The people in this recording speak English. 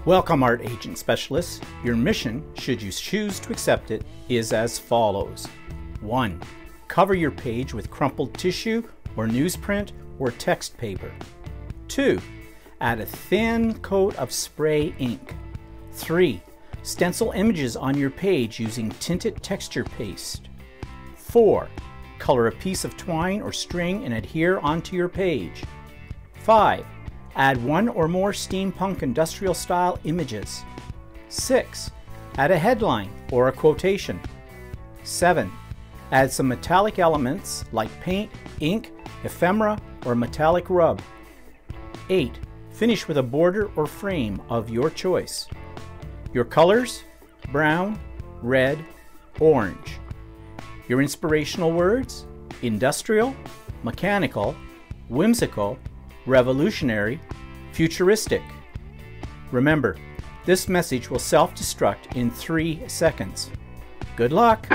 Welcome, Art Agent Specialists. Your mission, should you choose to accept it, is as follows. 1. Cover your page with crumpled tissue or newsprint or text paper. 2. Add a thin coat of spray ink. 3. Stencil images on your page using tinted texture paste. 4. Color a piece of twine or string and adhere onto your page. 5. Add one or more steampunk industrial style images. 6. Add a headline or a quotation. 7. Add some metallic elements like paint, ink, ephemera, or metallic rub. 8. Finish with a border or frame of your choice. Your colors: brown, red, orange. Your inspirational words: industrial, mechanical, whimsical, revolutionary, futuristic. Remember, this message will self-destruct in 3 seconds. Good luck!